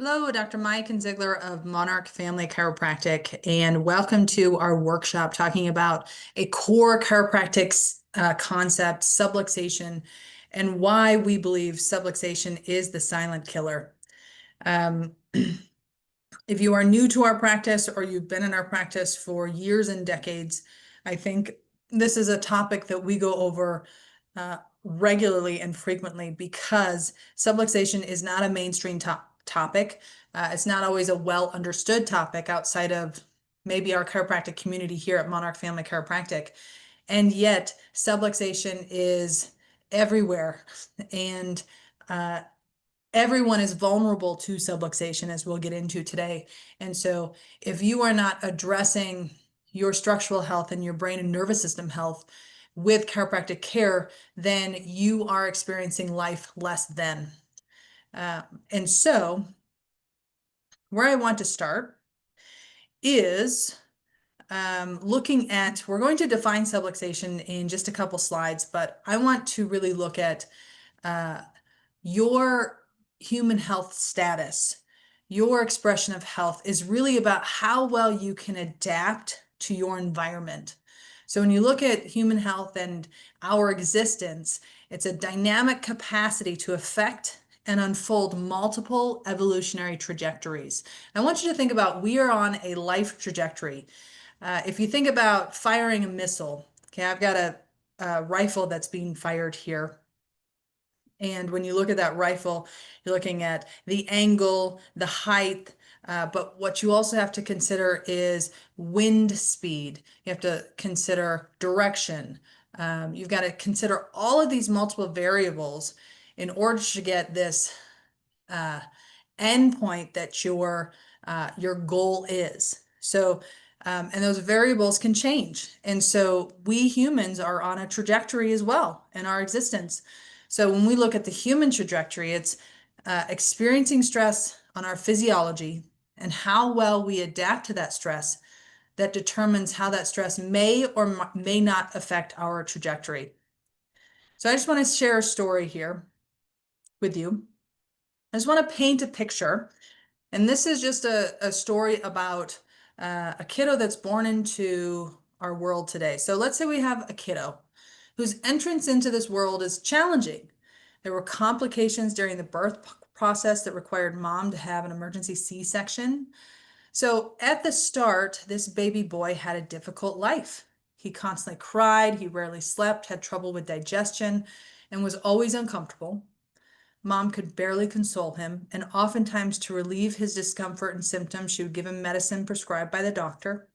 Hello, Dr. Miaken of Monarch Family Chiropractic, and welcome to our workshop talking about a core chiropractic concept, subluxation, and why we believe subluxation is the silent killer. If you are new to our practice or you've been in our practice for years and decades, I think this is a topic that we go over regularly and frequently because subluxation is not a mainstream topic. It's not always a well understood topic outside of maybe our chiropractic community here at Monarch Family Chiropractic. And yet, subluxation is everywhere. And everyone is vulnerable to subluxation, as we'll get into today. And so, if you are not addressing your structural health and your brain and nervous system health with chiropractic care, then you are experiencing life less than. And so, where I want to start is looking at, we're going to define subluxation in just a couple slides, but I want to really look at your human health status. Your expression of health is really about how well you can adapt to your environment. So when you look at human health and our existence, it's a dynamic capacity to affect and unfold multiple evolutionary trajectories. I want you to think about we are on a life trajectory. If you think about firing a missile, okay, I've got a rifle that's being fired here. And when you look at that rifle, you're looking at the angle, the height, but what you also have to consider is wind speed. You have to consider direction. You've got to consider all of these multiple variables in order to get this endpoint that your goal is. So, and those variables can change. And so we humans are on a trajectory as well in our existence. So when we look at the human trajectory, it's experiencing stress on our physiology and how well we adapt to that stress that determines how that stress may or may not affect our trajectory. So I just want to share a story here with you. I just want to paint a picture. And this is just a story about a kiddo that's born into our world today. So let's say we have a kiddo whose entrance into this world is challenging. There were complications during the birth process that required mom to have an emergency C-section. So at the start, this baby boy had a difficult life. He constantly cried, he rarely slept, had trouble with digestion, and was always uncomfortable. Mom could barely console him, and oftentimes to relieve his discomfort and symptoms, she would give him medicine prescribed by the doctor.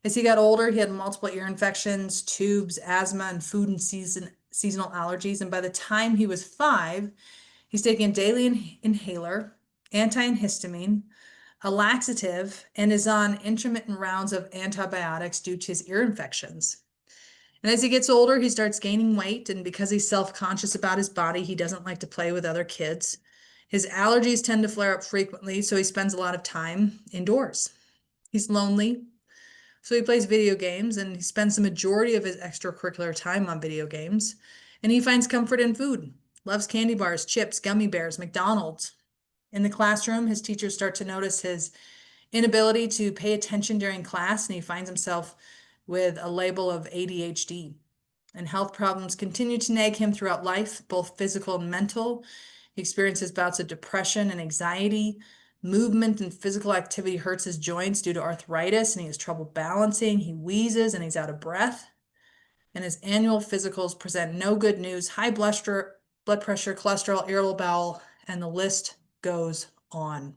As he got older, he had multiple ear infections, tubes, asthma, and food and seasonal allergies. And by the time he was 5, he's taking a daily inhaler, antihistamine, a laxative, and is on intermittent rounds of antibiotics due to his ear infections. And as he gets older, he starts gaining weight. And because he's self-conscious about his body, he doesn't like to play with other kids. His allergies tend to flare up frequently, so he spends a lot of time indoors. He's lonely, so he plays video games and he spends the majority of his extracurricular time on video games. And he finds comfort in food, loves candy bars, chips, gummy bears, McDonald's. In the classroom, his teachers start to notice his inability to pay attention during class, and he finds himself with a label of ADHD. And health problems continue to nag him throughout life, both physical and mental. He experiences bouts of depression and anxiety. Movement and physical activity hurts his joints due to arthritis, and he has trouble balancing. He wheezes and he's out of breath. And his annual physicals present no good news: high blood pressure, cholesterol, irritable bowel, and the list goes on.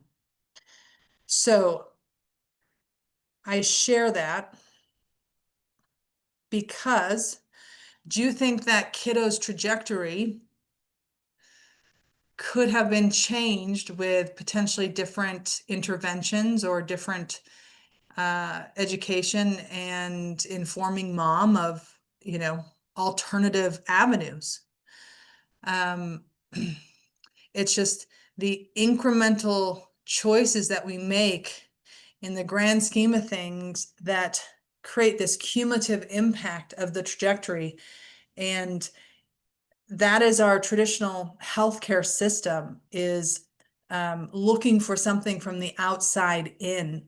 So I share that because do you think that kiddo's trajectory could have been changed with potentially different interventions or different education and informing mom of, alternative avenues? It's just the incremental choices that we make in the grand scheme of things that create this cumulative impact of the trajectory. And that is our traditional healthcare system, is looking for something from the outside in.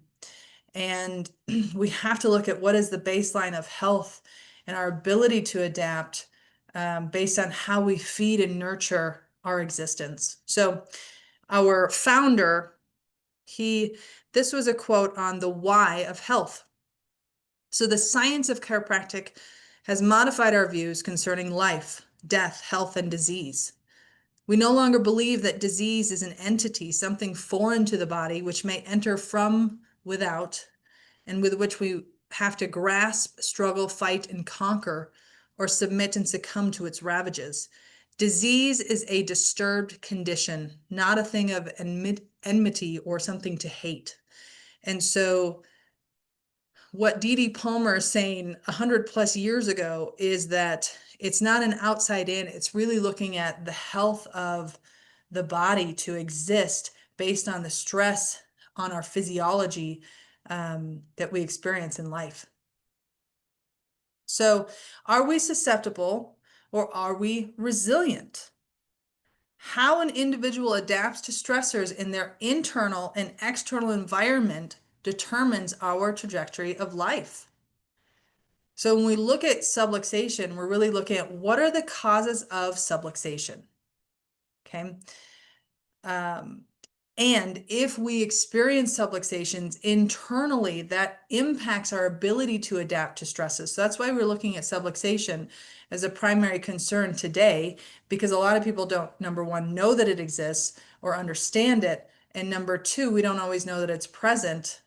And we have to look at what is the baseline of health and our ability to adapt based on how we feed and nurture our existence. So our founder, this was a quote on the why of health. So the science of chiropractic has modified our views concerning life, death, health, and disease. We no longer believe that disease is an entity, something foreign to the body, which may enter from without, and with which we have to grasp, struggle, fight, and conquer, or submit and succumb to its ravages. Disease is a disturbed condition, not a thing of enmity or something to hate. And so what D.D. Palmer is saying 100+ years ago is that it's not an outside in, it's really looking at the health of the body to exist based on the stress on our physiology that we experience in life. So are we susceptible or are we resilient? How an individual adapts to stressors in their internal and external environment determines our trajectory of life. So when we look at subluxation, we're really looking at what are the causes of subluxation, okay? And if we experience subluxations internally, that impacts our ability to adapt to stresses. So that's why we're looking at subluxation as a primary concern today, because a lot of people don't, number one, know that it exists or understand it. And number two, we don't always know that it's present,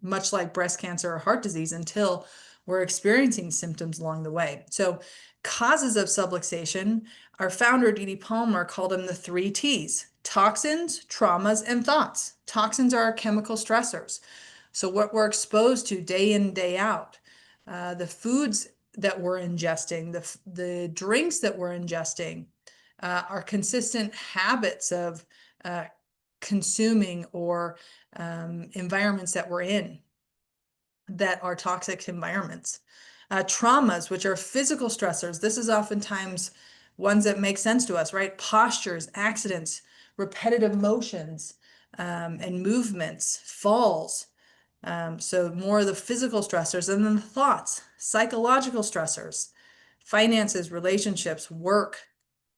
much like breast cancer or heart disease, until we're experiencing symptoms along the way. So causes of subluxation, our founder, D.D. Palmer, called them the 3 T's: toxins, traumas, and thoughts. Toxins are our chemical stressors. So what we're exposed to day in, day out, the foods that we're ingesting, the drinks that we're ingesting, our consistent habits of consuming or environments that we're in that are toxic environments. Traumas, which are physical stressors. This is oftentimes ones that make sense to us, right? Postures, accidents, repetitive motions, and movements, falls. So more of the physical stressors, and then the thoughts, psychological stressors, finances, relationships, work,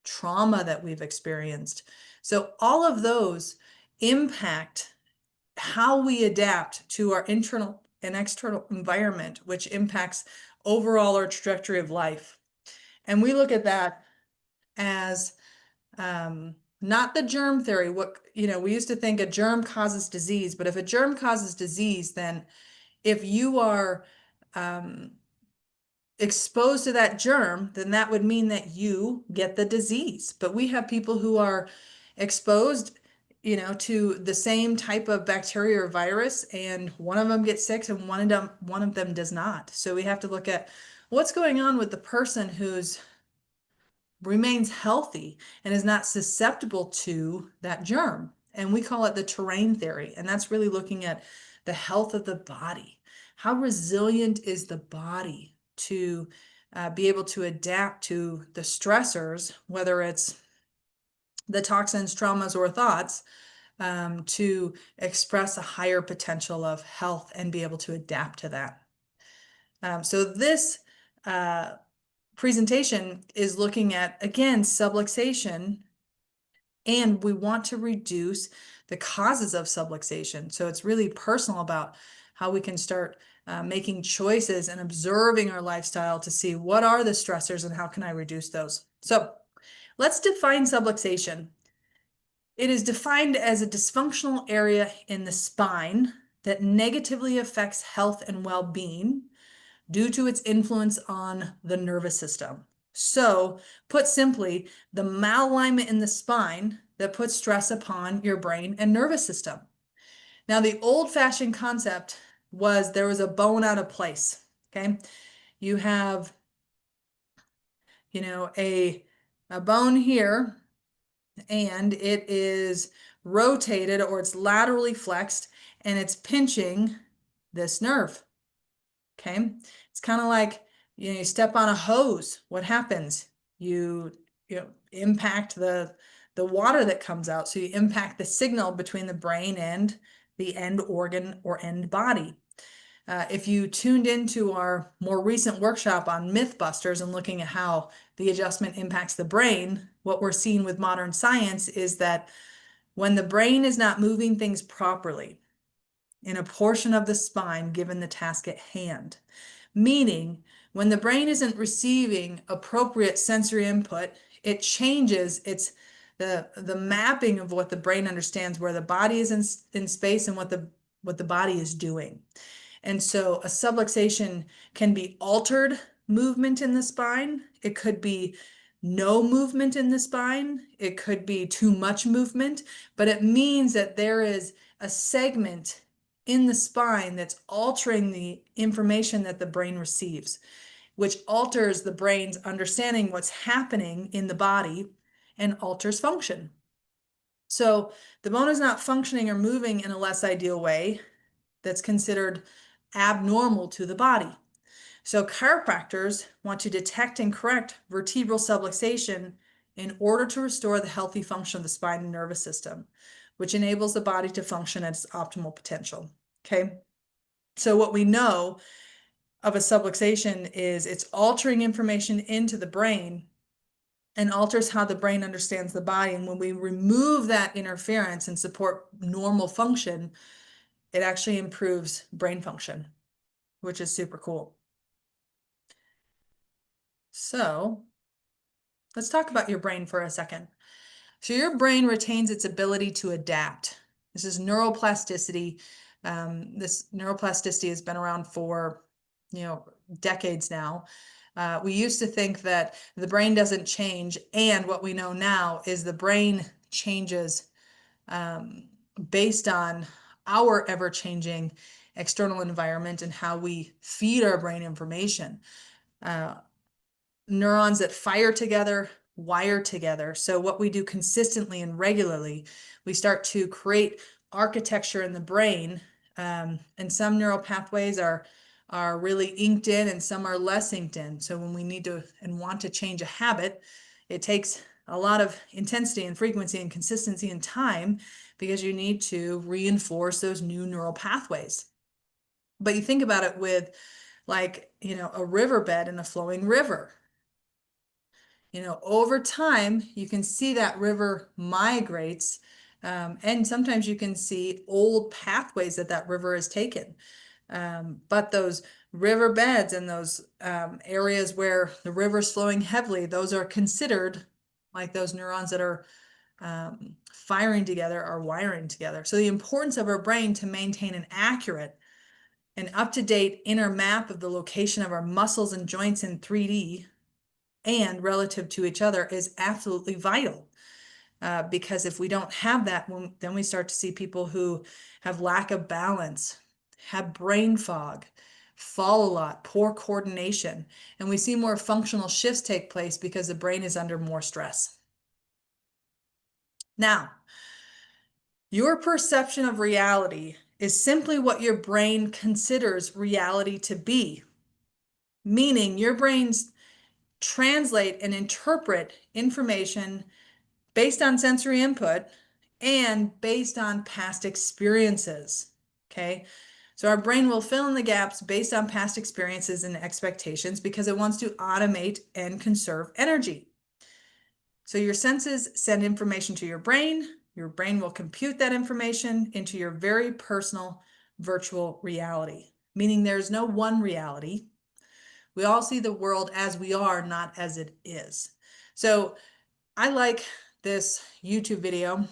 trauma that we've experienced. So all of those impact how we adapt to our internal and external environment, which impacts overall our trajectory of life. And we look at that as not the germ theory. We used to think a germ causes disease, but if a germ causes disease, then if you are exposed to that germ, then that would mean that you get the disease. But we have people who are exposed to the same type of bacteria or virus, and one of them gets sick and one of them does not. So we have to look at what's going on with the person who's remains healthy and is not susceptible to that germ. And we call it the terrain theory. And that's really looking at the health of the body. How resilient is the body to be able to adapt to the stressors, whether it's the toxins, traumas, or thoughts, to express a higher potential of health and be able to adapt to that. So this presentation is looking at, again, subluxation, and we want to reduce the causes of subluxation. So it's really personal about how we can start making choices and observing our lifestyle to see what are the stressors and how can I reduce those. So let's define subluxation. It is defined as a dysfunctional area in the spine that negatively affects health and well-being due to its influence on the nervous system. So, put simply, the malalignment in the spine that puts stress upon your brain and nervous system. Now, the old-fashioned concept was there was a bone out of place, okay? You have, a bone here, and it is rotated or it's laterally flexed and it's pinching this nerve. Okay. It's kind of like, you step on a hose. What happens? You impact the the water that comes out. So you impact the signal between the brain and the end organ or end body. If you tuned into our more recent workshop on Mythbusters and looking at how the adjustment impacts the brain, what we're seeing with modern science is that when the brain is not moving things properly in a portion of the spine given the task at hand, meaning when the brain isn't receiving appropriate sensory input, it changes the mapping of what the brain understands where the body is in space and what the body is doing. And so a subluxation can be altered movement in the spine. It could be no movement in the spine. It could be too much movement, but it means that there is a segment in the spine that's altering the information that the brain receives, which alters the brain's understanding what's happening in the body and alters function. So the bone is not functioning or moving in a less ideal way that's considered abnormal to the body. So chiropractors want to detect and correct vertebral subluxation in order to restore the healthy function of the spine and nervous system, which enables the body to function at its optimal potential. Okay. So what we know of a subluxation is it's altering information into the brain and alters how the brain understands the body. And when we remove that interference and support normal function, it actually improves brain function, which is super cool. So let's talk about your brain for a second. So your brain retains its ability to adapt. This is neuroplasticity. This neuroplasticity has been around for, decades now. We used to think that the brain doesn't change, and what we know now is the brain changes based on our ever-changing external environment and how we feed our brain information. Neurons that fire together wire together. So what we do consistently and regularly, we start to create architecture in the brain, and some neural pathways are really inked in and some are less inked in. So when we need to and want to change a habit, it takes a lot of intensity and frequency and consistency and time because you need to reinforce those new neural pathways. But you think about it with a riverbed and a flowing river. Over time, you can see that river migrates, and sometimes you can see old pathways that river has taken. But those river beds and those areas where the river's flowing heavily, those are considered like those neurons that are firing together are wiring together. So the importance of our brain to maintain an accurate and up-to-date inner map of the location of our muscles and joints in 3D and relative to each other is absolutely vital. Because if we don't have that, then we start to see people who have lack of balance, have brain fog, fall a lot, poor coordination, and we see more functional shifts take place because the brain is under more stress. Now, your perception of reality is simply what your brain considers reality to be, meaning your brain's translate and interpret information based on sensory input and based on past experiences. Okay. So our brain will fill in the gaps based on past experiences and expectations because it wants to automate and conserve energy. So your senses send information to your brain. Your brain will compute that information into your very personal virtual reality, meaning there's no one reality. We all see the world as we are, not as it is. So I like this YouTube video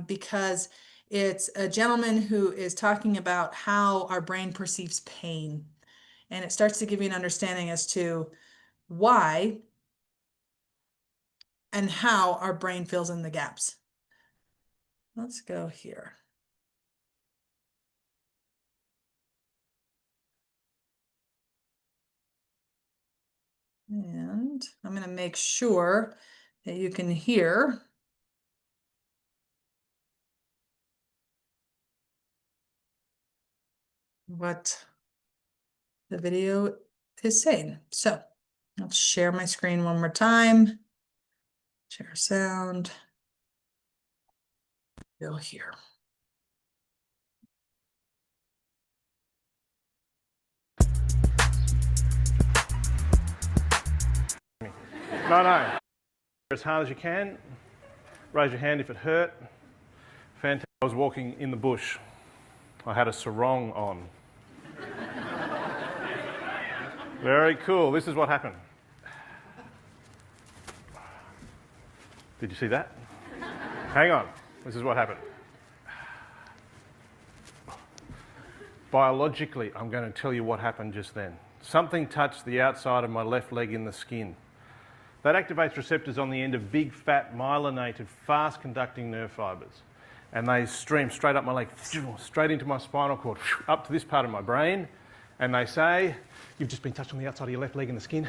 because it's a gentleman who is talking about how our brain perceives pain. And it starts to give you an understanding as to why and how our brain fills in the gaps. Let's go here. And I'm going to make sure that you can hear what the video is saying. So let's share my screen one more time. Share sound. Go here. No. As hard as you can. Raise your hand if it hurt. Fantastic. I was walking in the bush. I had a sarong on. Very cool. This is what happened. Did you see that? Hang on. This is what happened. Biologically, I'm going to tell you what happened just then. Something touched the outside of my left leg in the skin. That activates receptors on the end of big, fat, myelinated, fast-conducting nerve fibres. And they stream straight up my leg, straight into my spinal cord, up to this part of my brain. And they say, you've just been touched on the outside of your left leg in the skin.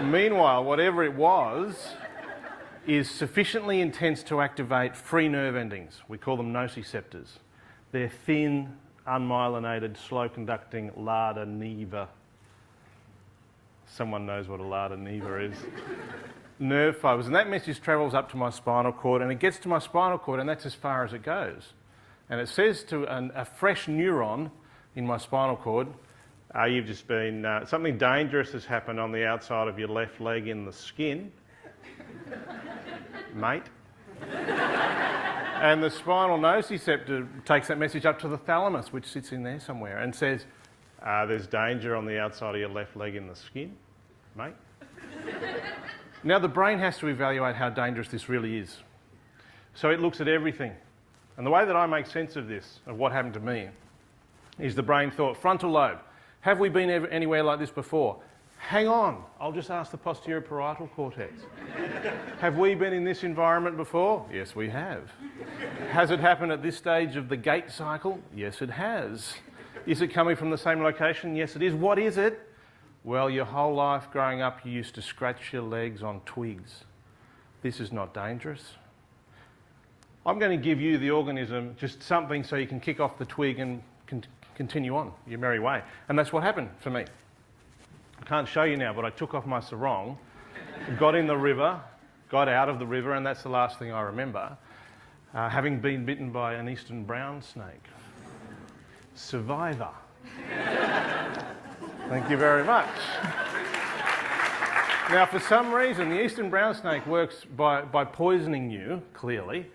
Meanwhile, whatever it was is sufficiently intense to activate free nerve endings. We call them nociceptors. They're thin, unmyelinated, slow-conducting LADA neva. Someone knows what a LADA neva is. Nerve fibres. And that message travels up to my spinal cord, and it gets to my spinal cord, and that's as far as it goes. And it says to a fresh neuron in my spinal cord, you've just been, something dangerous has happened on the outside of your left leg in the skin, mate. And the spinal nociceptor takes that message up to the thalamus, which sits in there somewhere, and says, there's danger on the outside of your left leg in the skin, mate. Now the brain has to evaluate how dangerous this really is. So it looks at everything. And the way that I make sense of this, of what happened to me, is the brain thought, frontal lobe, have we been anywhere like this before? Hang on, I'll just ask the posterior parietal cortex. Have we been in this environment before? Yes, we have. Has it happened at this stage of the gait cycle? Yes, it has. Is it coming from the same location? Yes, it is. What is it? Well, your whole life growing up, you used to scratch your legs on twigs. This is not dangerous. I'm going to give you, the organism, just something so you can kick off the twig and continue on your merry way. And that's what happened for me. I can't show you now, but I took off my sarong, got in the river, got out of the river, and that's the last thing I remember, having been bitten by an eastern brown snake. Survivor. Thank you very much. Now, for some reason, the eastern brown snake works by poisoning you, clearly,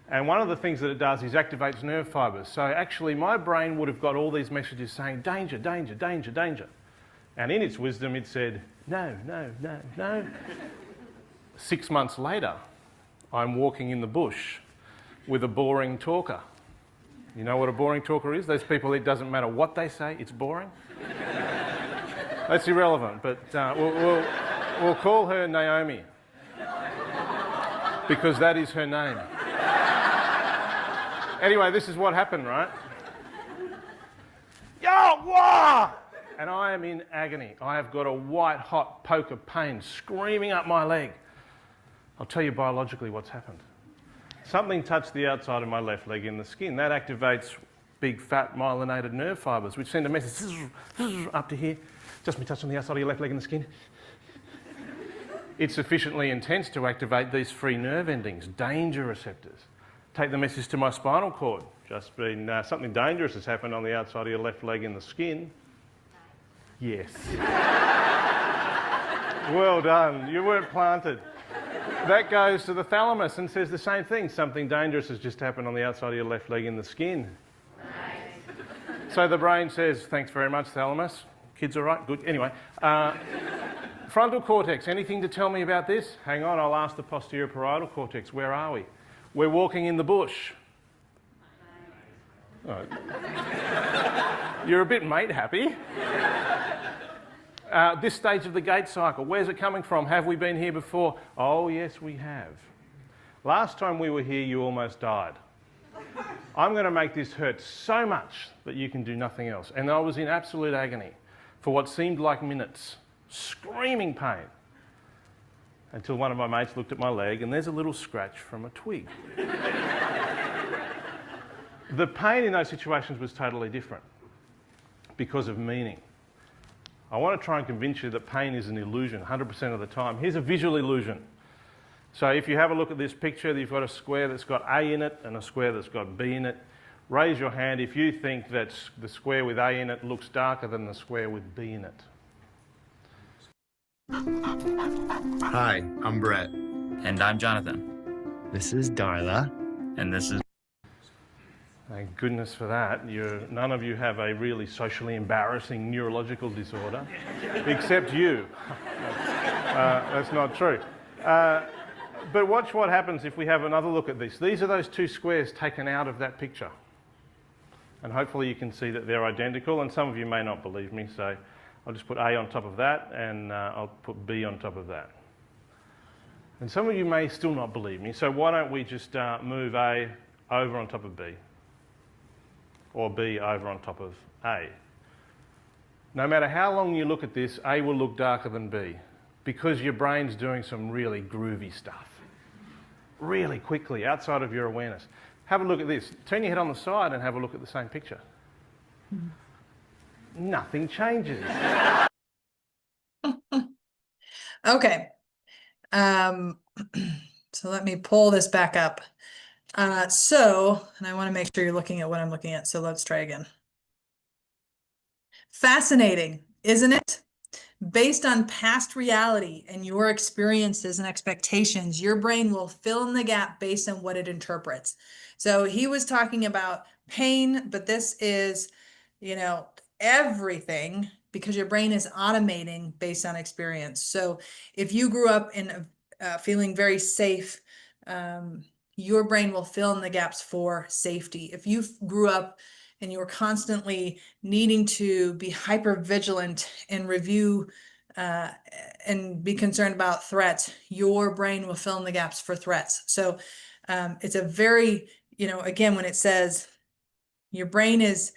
and one of the things that it does is activates nerve fibres. So actually, my brain would have got all these messages saying, danger, danger, danger, danger. And in its wisdom, it said, no, no, no, no. 6 months later, I'm walking in the bush with a boring talker. You know what a boring talker is? Those people, it doesn't matter what they say, it's boring. That's irrelevant, but we'll call her Naomi, because that is her name. Anyway, this is what happened, right? Yo, wah! And I am in agony. I have got a white hot poke of pain screaming up my leg. I'll tell you biologically what's happened. Something touched the outside of my left leg in the skin. That activates big, fat, myelinated nerve fibres, which send a message up to here. Just been touched on the outside of your left leg in the skin. It's sufficiently intense to activate these free nerve endings, danger receptors. Take the message to my spinal cord. Just been, something dangerous has happened on the outside of your left leg in the skin. Yes. Well done. You weren't planted. That goes to the thalamus and says the same thing. Something dangerous has just happened on the outside of your left leg in the skin. Nice. So the brain says, thanks very much, thalamus. Kids all right? Good. Anyway, frontal cortex, anything to tell me about this? Hang on, I'll ask the posterior parietal cortex. Where are we? We're walking in the bush. Oh. You're a bit mate happy. This stage of the gait cycle, where's it coming from? Have we been here before? Oh, yes, we have. Last time we were here, you almost died. I'm going to make this hurt so much that you can do nothing else. And I was in absolute agony for what seemed like minutes, screaming pain, until one of my mates looked at my leg and there's a little scratch from a twig. The pain in those situations was totally different because of meaning. I want to try and convince you that pain is an illusion 100% of the time. Here's a visual illusion. So if you have a look at this picture, you've got a square that's got A in it and a square that's got B in it. Raise your hand if you think that the square with A in it looks darker than the square with B in it. Hi, I'm Brett. And I'm Jonathan. This is Darla. And this is... Thank goodness for that. None of you have a really socially embarrassing neurological disorder, except you. That's not true. But watch what happens if we have another look at this. These are those two squares taken out of that picture. And hopefully you can see that they're identical, and some of you may not believe me, so I'll just put A on top of that, and I'll put B on top of that. And some of you may still not believe me, so why don't we just move A over on top of B, or B over on top of A. No matter how long you look at this, A will look darker than B, because your brain's doing some really groovy stuff, really quickly, outside of your awareness. Have a look at this. Turn your head on the side and have a look at the same picture. Nothing changes. Okay. So let me pull this back up. And I want to make sure you're looking at what I'm looking at. So let's try again. Fascinating, isn't it? Based on past reality and your experiences and expectations, your brain will fill in the gap based on what it interprets. So he was talking about pain, but this is, everything, because your brain is automating based on experience. So if you grew up in feeling very safe, your brain will fill in the gaps for safety. If you grew up and you were constantly needing to be hyper vigilant and review and be concerned about threats, your brain will fill in the gaps for threats. So it's a very, again, when it says your brain is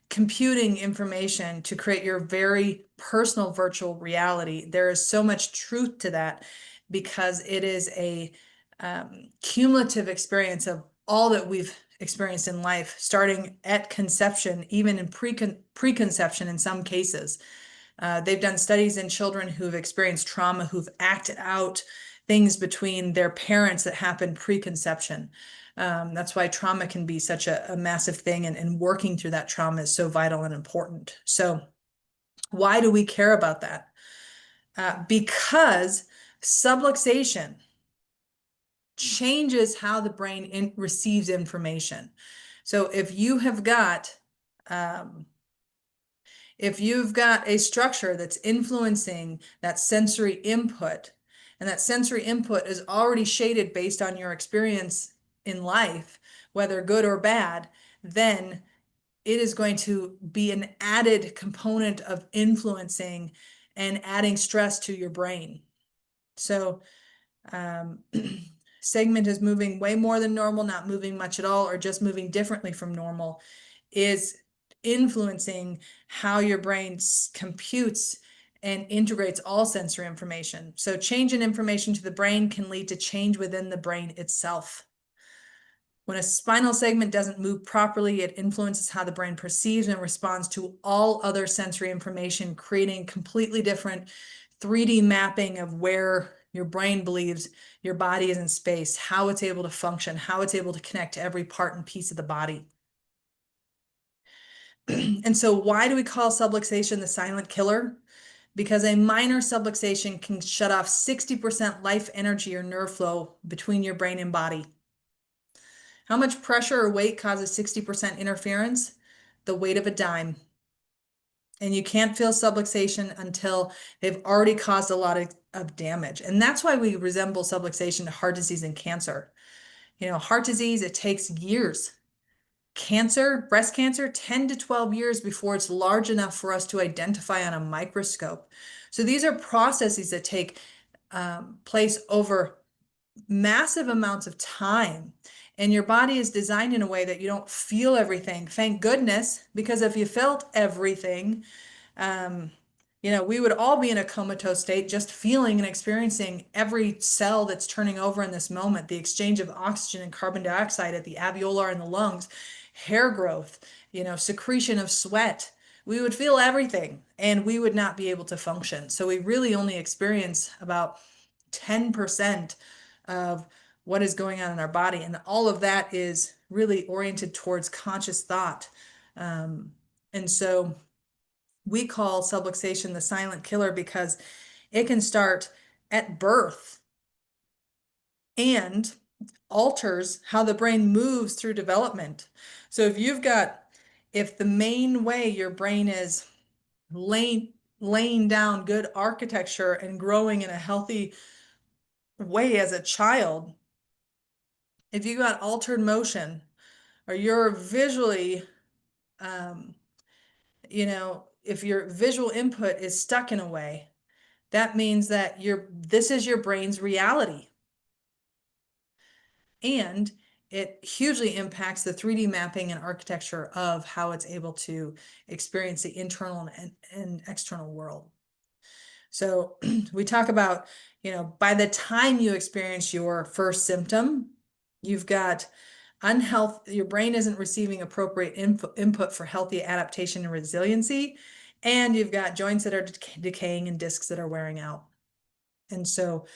computing information to create your very personal virtual reality, there is so much truth to that, because it is a cumulative experience of all that we've experienced in life, starting at conception, even in preconception in some cases. They've done studies in children who've experienced trauma, who've acted out things between their parents that happened preconception. That's why trauma can be such a massive thing, and working through that trauma is so vital and important. So why do we care about that? Because subluxation changes how the brain receives information. So if you've got a structure that's influencing that sensory input, and that sensory input is already shaded based on your experience in life, whether good or bad, then it is going to be an added component of influencing and adding stress to your brain. So segment is moving way more than normal, not moving much at all, or just moving differently from normal, is influencing how your brain computes and integrates all sensory information. So change in information to the brain can lead to change within the brain itself. When a spinal segment doesn't move properly, it influences how the brain perceives and responds to all other sensory information, creating completely different 3D mapping of where your brain believes your body is in space, how it's able to function, how it's able to connect to every part and piece of the body. And so why do we call subluxation the silent killer? Because a minor subluxation can shut off 60% life energy or nerve flow between your brain and body. How much pressure or weight causes 60% interference? The weight of a dime. And you can't feel subluxation until they've already caused a lot of damage. And that's why we resemble subluxation to heart disease and cancer. Heart disease, it takes years. Cancer, breast cancer, 10 to 12 years before it's large enough for us to identify on a microscope. So these are processes that take place over massive amounts of time. And your body is designed in a way that you don't feel everything. Thank goodness, because if you felt everything, we would all be in a comatose state, just feeling and experiencing every cell that's turning over in this moment, the exchange of oxygen and carbon dioxide at the alveolar in the lungs, hair growth, secretion of sweat. We would feel everything and we would not be able to function. So we really only experience about 10% of what is going on in our body. And all of that is really oriented towards conscious thought. And so we call subluxation the silent killer because it can start at birth and alters how the brain moves through development. So if the main way your brain is laying down good architecture and growing in a healthy way as a child, if you got altered motion or you're visually, if your visual input is stuck in a way, that means that this is your brain's reality. And it hugely impacts the 3D mapping and architecture of how it's able to experience the internal and external world. So we talk about, by the time you experience your first symptom, you've got your brain isn't receiving appropriate input for healthy adaptation and resiliency, and you've got joints that are decaying and discs that are wearing out. And so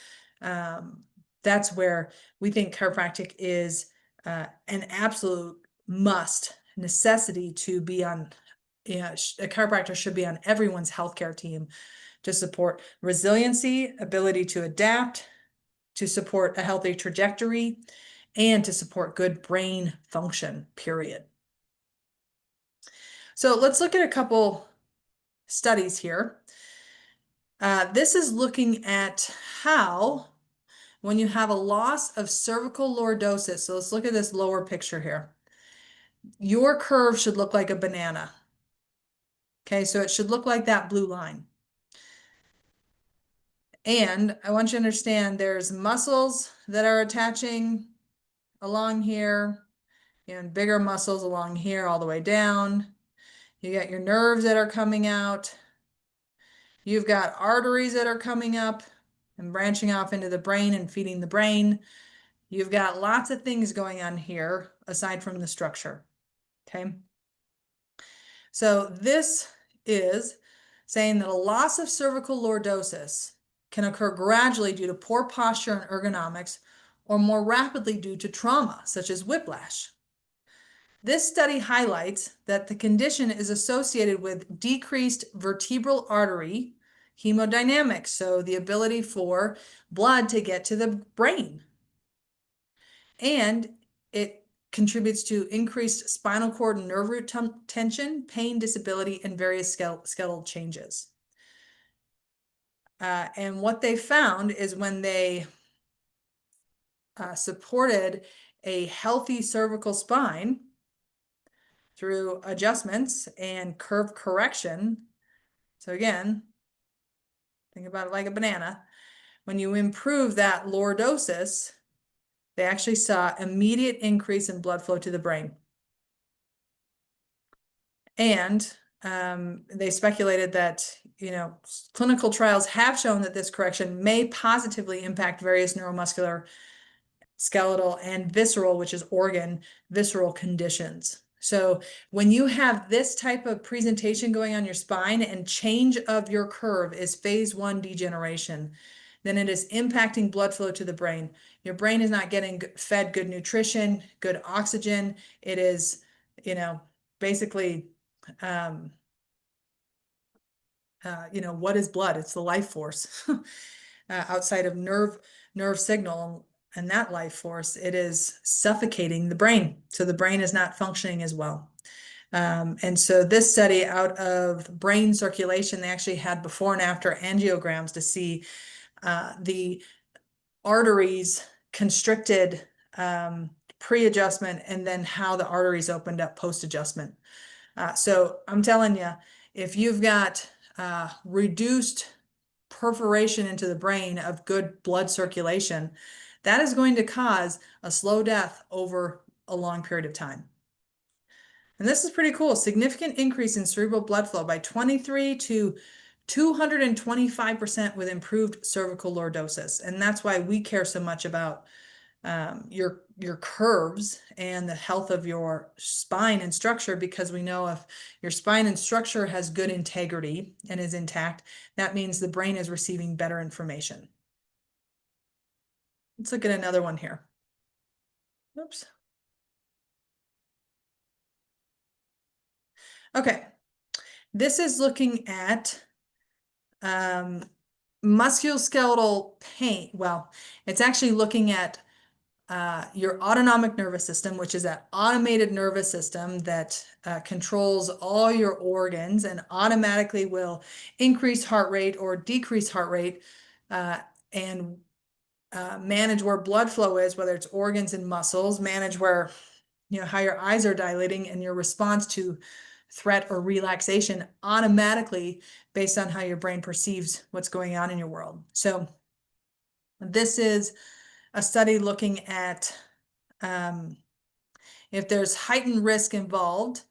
that's where we think chiropractic is an absolute necessity to be on. A chiropractor should be on everyone's healthcare team to support resiliency, ability to adapt, to support a healthy trajectory, and to support good brain function, period. So let's look at a couple studies here. This is looking at how, when you have a loss of cervical lordosis, so let's look at this lower picture here. Your curve should look like a banana. Okay, so it should look like that blue line. And I want you to understand there's muscles that are attaching along here and bigger muscles along here all the way down. You got your nerves that are coming out. You've got arteries that are coming up and branching off into the brain and feeding the brain. You've got lots of things going on here aside from the structure. Okay. So this is saying that a loss of cervical lordosis can occur gradually due to poor posture and ergonomics, or more rapidly due to trauma, such as whiplash. This study highlights that the condition is associated with decreased vertebral artery hemodynamics, so the ability for blood to get to the brain. And it contributes to increased spinal cord and nerve root tension, pain, disability, and various skeletal changes. And what they found is when they supported a healthy cervical spine through adjustments and curve correction. So again, think about it like a banana. When you improve that lordosis, they actually saw immediate increase in blood flow to the brain. And they speculated that, clinical trials have shown that this correction may positively impact various neuromuscular, skeletal, and visceral, which is organ, visceral conditions. So when you have this type of presentation going on your spine and change of your curve is phase 1 degeneration, then it is impacting blood flow to the brain. Your brain is not getting fed good nutrition, good oxygen. It is, basically, what is blood? It's the life force outside of nerve signal and that life force. It is suffocating the brain. So the brain is not functioning as well. And so this study out of brain circulation, they actually had before and after angiograms to see the arteries constricted pre-adjustment and then how the arteries opened up post-adjustment. So I'm telling you, if you've got reduced perforation into the brain of good blood circulation, that is going to cause a slow death over a long period of time. And this is pretty cool. Significant increase in cerebral blood flow by 23 to 225% with improved cervical lordosis. And that's why we care so much about your curves and the health of your spine and structure, because we know if your spine and structure has good integrity and is intact, that means the brain is receiving better information. Let's look at another one here. Oops. Okay, this is looking at musculoskeletal pain. Well, it's actually looking at your autonomic nervous system, which is that automated nervous system that controls all your organs and automatically will increase heart rate or decrease heart rate and manage where blood flow is, whether it's organs and muscles, manage where, how your eyes are dilating and your response to threat or relaxation automatically based on how your brain perceives what's going on in your world. So this is a study looking at if there's heightened risk involved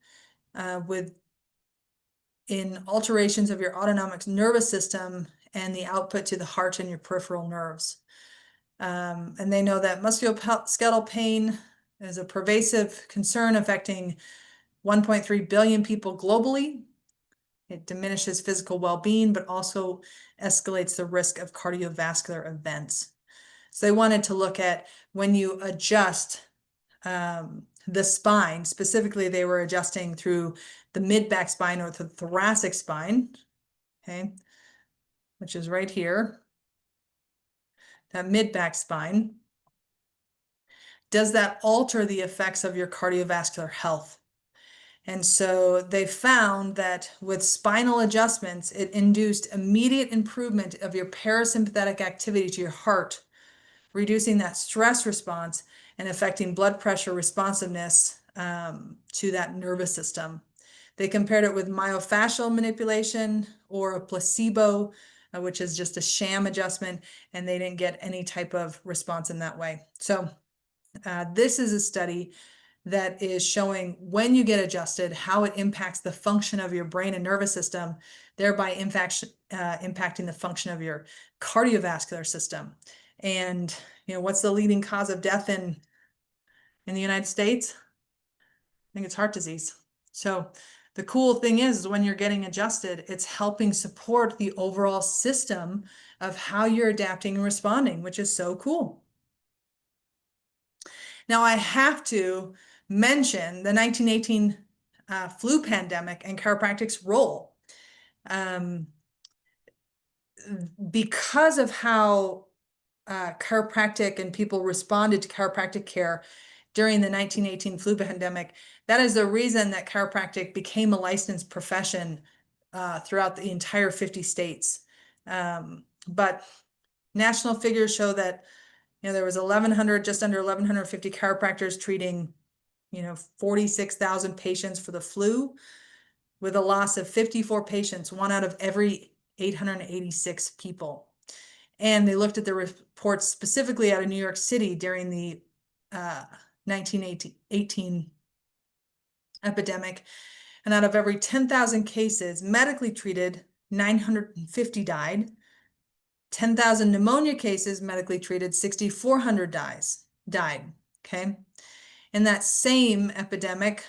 in alterations of your autonomic nervous system and the output to the heart and your peripheral nerves. And they know that musculoskeletal pain is a pervasive concern affecting 1.3 billion people globally. It diminishes physical well-being, but also escalates the risk of cardiovascular events. So they wanted to look at when you adjust the spine, specifically they were adjusting through the mid-back spine or the thoracic spine, okay, which is right here, that mid-back spine. Does that alter the effects of your cardiovascular health? And so they found that with spinal adjustments, it induced immediate improvement of your parasympathetic activity to your heart, reducing that stress response and affecting blood pressure responsiveness to that nervous system. They compared it with myofascial manipulation or a placebo, which is just a sham adjustment, and they didn't get any type of response in that way. So this is a study that is showing when you get adjusted, how it impacts the function of your brain and nervous system, thereby impacting the function of your cardiovascular system. And what's the leading cause of death in the United States? I think it's heart disease. So the cool thing is when you're getting adjusted, it's helping support the overall system of how you're adapting and responding, which is so cool. Now I have to mention the 1918 flu pandemic and chiropractic's role. Because of how chiropractic and people responded to chiropractic care during the 1918 flu pandemic, that is the reason that chiropractic became a licensed profession throughout the entire 50 states. But national figures show that there was 1,100, just under 1,150 chiropractors treating 46,000 patients for the flu, with a loss of 54 patients, 1 out of every 886 people. And they looked at the reports specifically out of New York City during the 1918 epidemic. And out of every 10,000 cases medically treated, 950 died. 10,000 pneumonia cases medically treated, 6,400 died. Okay. In that same epidemic,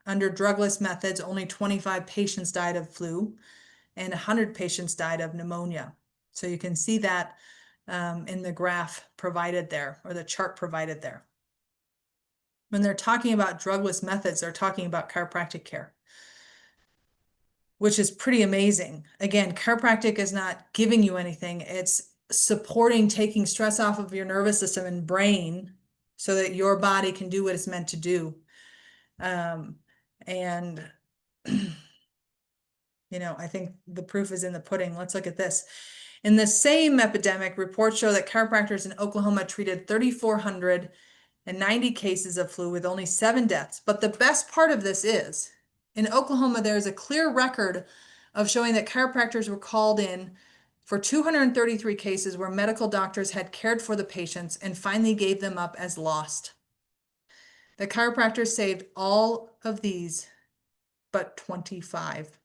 under drugless methods, only 25 patients died of flu and 100 patients died of pneumonia. So you can see that in the graph provided there, or the chart provided there. When they're talking about drugless methods, they're talking about chiropractic care, which is pretty amazing. Again, chiropractic is not giving you anything. It's supporting taking stress off of your nervous system and brain so that your body can do what it's meant to do. And I think the proof is in the pudding. Let's look at this. In the same epidemic, reports show that chiropractors in Oklahoma treated 3,490 cases of flu with only 7 deaths. But the best part of this is, in Oklahoma, there is a clear record of showing that chiropractors were called in for 233 cases where medical doctors had cared for the patients and finally gave them up as lost. The chiropractors saved all of these but 25.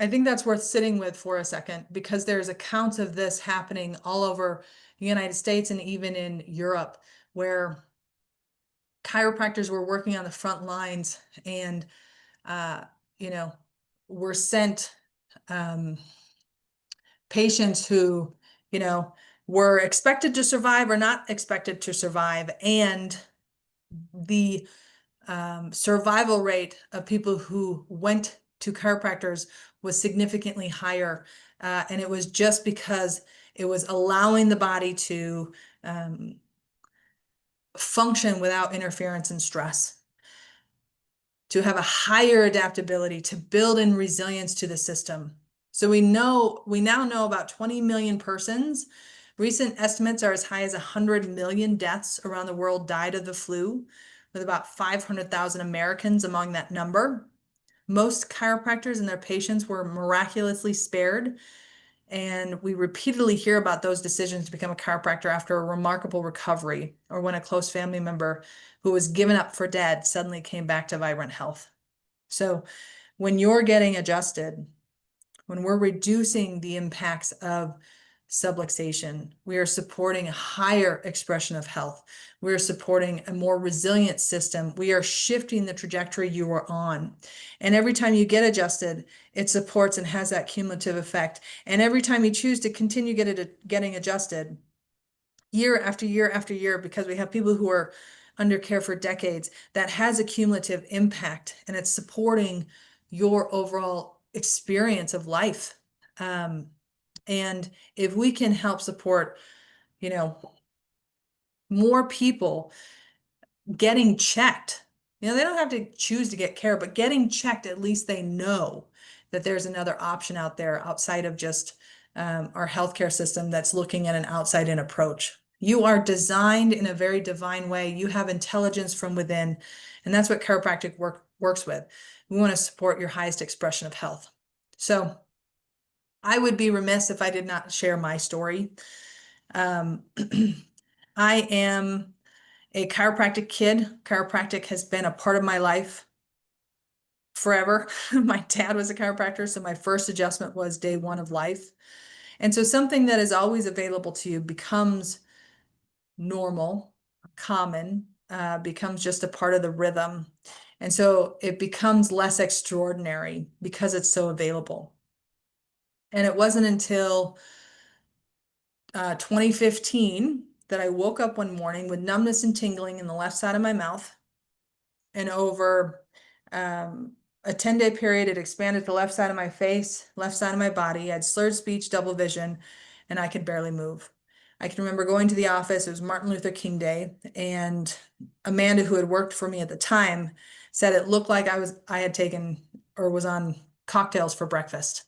I think that's worth sitting with for a second, because there's accounts of this happening all over the United States and even in Europe, where chiropractors were working on the front lines and, were sent patients who, were expected to survive or not expected to survive. And the survival rate of people who went to chiropractors was significantly higher. And it was just because it was allowing the body to function without interference and stress, to have a higher adaptability, to build in resilience to the system. So we now know about 20 million persons. Recent estimates are as high as 100 million deaths around the world died of the flu, with about 500,000 Americans among that number. Most chiropractors and their patients were miraculously spared, and we repeatedly hear about those decisions to become a chiropractor after a remarkable recovery, or when a close family member who was given up for dead suddenly came back to vibrant health. So when you're getting adjusted, when we're reducing the impacts of subluxation, we are supporting a higher expression of health. We are supporting a more resilient system. We are shifting the trajectory you are on. And every time you get adjusted, it supports and has that cumulative effect. And every time you choose to continue getting adjusted, year after year after year, because we have people who are under care for decades, that has a cumulative impact, and it's supporting your overall experience of life. And if we can help support, more people getting checked, they don't have to choose to get care, but getting checked, at least they know that there's another option out there outside of just our healthcare system that's looking at an outside-in approach. You are designed in a very divine way. You have intelligence from within, and that's what chiropractic works with. We want to support your highest expression of health. So I would be remiss if I did not share my story. I am a chiropractic kid. Chiropractic has been a part of my life forever. My dad was a chiropractor, so my first adjustment was day one of life. And so something that is always available to you becomes normal, common, becomes just a part of the rhythm. And so it becomes less extraordinary because it's so available. And it wasn't until 2015 that I woke up one morning with numbness and tingling in the left side of my mouth. And over a 10-day period, it expanded to the left side of my face, left side of my body. I had slurred speech, double vision, and I could barely move. I can remember going to the office. It was Martin Luther King Day, and Amanda, who had worked for me at the time, said it looked like I had taken or was on cocktails for breakfast.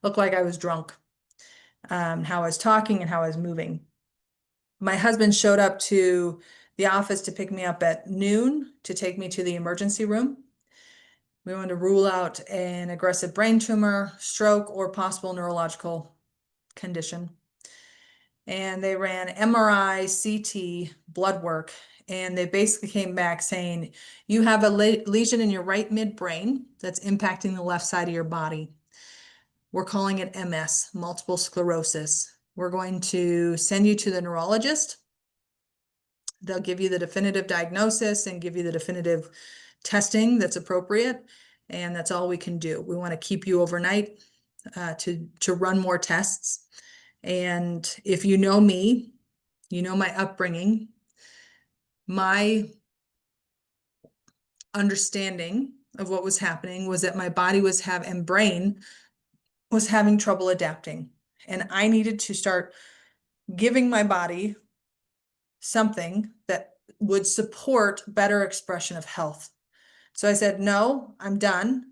Looked like I was drunk. How I was talking and how I was moving. My husband showed up to the office to pick me up at noon to take me to the emergency room. We wanted to rule out an aggressive brain tumor, stroke, or possible neurological condition. And they ran MRI, CT, blood work, and they basically came back saying, you have a lesion in your right midbrain that's impacting the left side of your body. We're calling it MS, multiple sclerosis. We're going to send you to the neurologist. They'll give you the definitive diagnosis and give you the definitive testing that's appropriate. And that's all we can do. We want to keep you overnight to run more tests. And if you know me, you know my upbringing, my understanding of what was happening was that my body and brain was having trouble adapting. And I needed to start giving my body something that would support better expression of health. So I said, no, I'm done.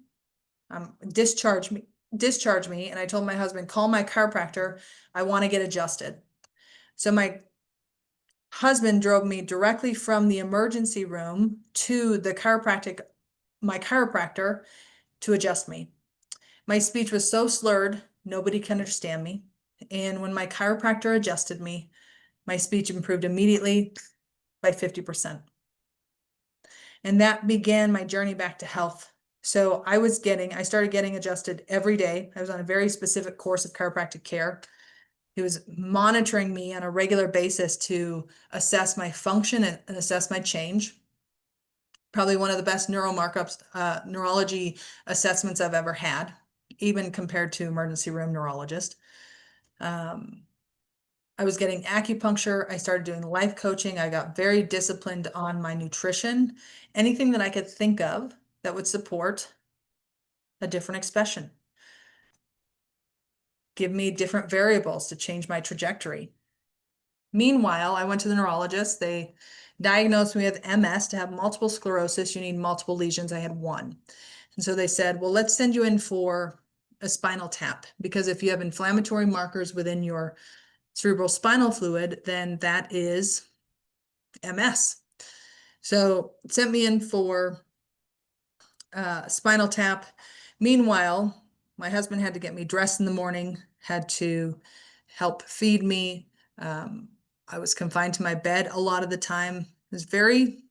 Discharge me. And I told my husband, call my chiropractor. I want to get adjusted. So my husband drove me directly from the emergency room to my chiropractor to adjust me. My speech was so slurred, nobody can understand me. And when my chiropractor adjusted me, my speech improved immediately by 50%. And that began my journey back to health. So I started getting adjusted every day. I was on a very specific course of chiropractic care. He was monitoring me on a regular basis to assess my function and assess my change. Probably one of the best neurology assessments I've ever had, even compared to emergency room neurologist. I was getting acupuncture. I started doing life coaching. I got very disciplined on my nutrition. Anything that I could think of that would support a different expression. Give me different variables to change my trajectory. Meanwhile, I went to the neurologist. They diagnosed me with MS. To have multiple sclerosis, you need multiple lesions. I had one. And so they said, well, let's send you in for a spinal tap, because if you have inflammatory markers within your cerebral spinal fluid, then that is MS. So it sent me in for spinal tap. Meanwhile, my husband had to get me dressed in the morning, had to help feed me. I was confined to my bed a lot of the time. I was very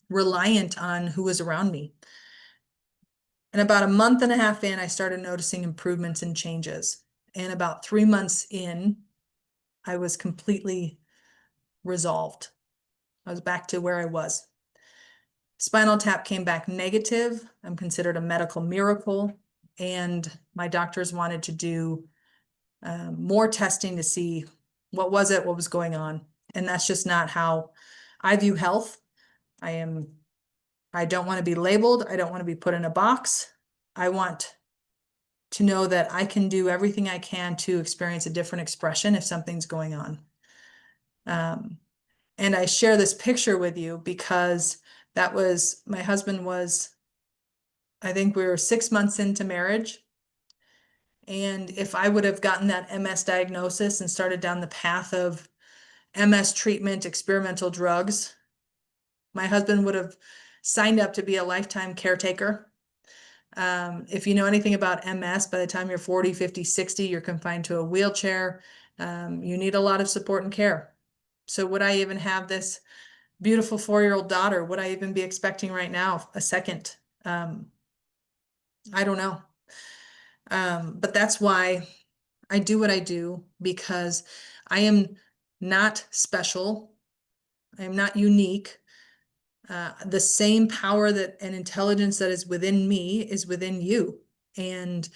reliant on who was around me. And about a month and a half in, I started noticing improvements and changes. And about 3 months in, I was completely resolved. I was back to where I was. Spinal tap came back negative. I'm considered a medical miracle. And my doctors wanted to do more testing to see what was it, what was going on. And that's just not how I view health. I don't want to be labeled. I don't want to be put in a box. I want to know that I can do everything I can to experience a different expression if something's going on. And I share this picture with you because my husband was, I think we were 6 months into marriage. And if I would have gotten that MS diagnosis and started down the path of MS treatment, experimental drugs, my husband would have signed up to be a lifetime caretaker. If you know anything about MS, by the time you're 40, 50, 60, you're confined to a wheelchair. You need a lot of support and care. So would I even have this beautiful 4-year-old daughter? Would I even be expecting right now a second? I don't know. But that's why I do what I do, because I am not special. I am not unique. The same power and intelligence that is within me is within you. And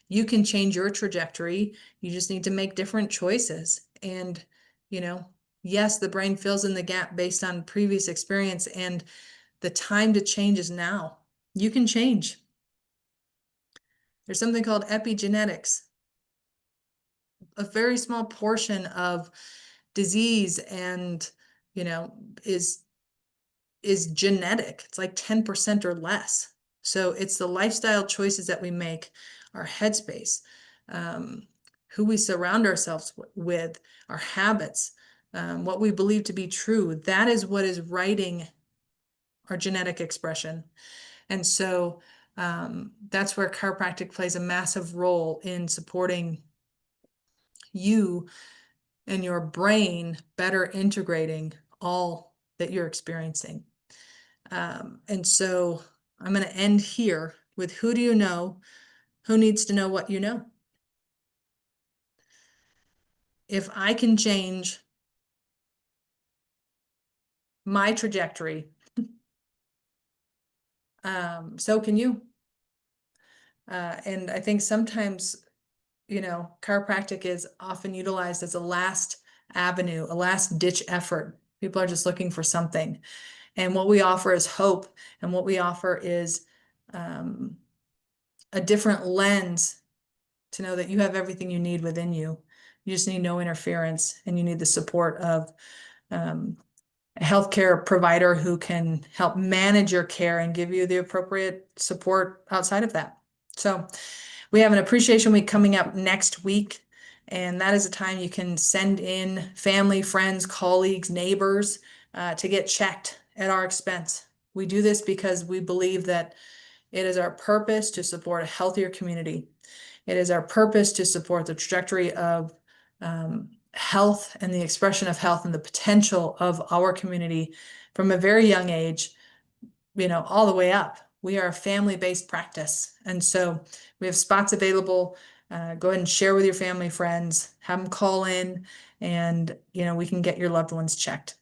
you can change your trajectory. You just need to make different choices. And, yes, the brain fills in the gap based on previous experience, and the time to change is now. You can change. There's something called epigenetics. A very small portion of disease and, is genetic. It's like 10% or less. So it's the lifestyle choices that we make, our headspace, who we surround ourselves with, our habits, what we believe to be true. That is what is writing our genetic expression. And so that's where chiropractic plays a massive role in supporting you and your brain better integrating all that you're experiencing. And so I'm going to end here with, who do you know? Who needs to know what you know? If I can change my trajectory, so can you. And I think sometimes, chiropractic is often utilized as a last avenue, a last ditch effort. People are just looking for something. And what we offer is hope. And what we offer is a different lens to know that you have everything you need within you. You just need no interference, and you need the support of a healthcare provider who can help manage your care and give you the appropriate support outside of that. So we have an appreciation week coming up next week, and that is a time you can send in family, friends, colleagues, neighbors to get checked at our expense. We do this because we believe that it is our purpose to support a healthier community. It is our purpose to support the trajectory of health and the expression of health and the potential of our community from a very young age, all the way up. We are a family-based practice. And so we have spots available. Go ahead and share with your family, friends, have them call in, and, we can get your loved ones checked.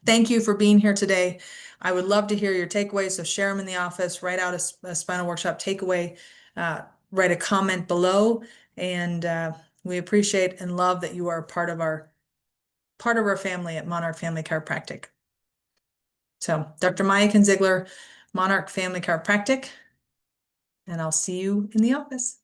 Thank you for being here today. I would love to hear your takeaways. So share them in the office, write out a spinal workshop takeaway, write a comment below, and We appreciate and love that you are part of our family at Monarch Family Chiropractic. So Dr. Miaken Ziegler, Monarch Family Chiropractic, and I'll see you in the office.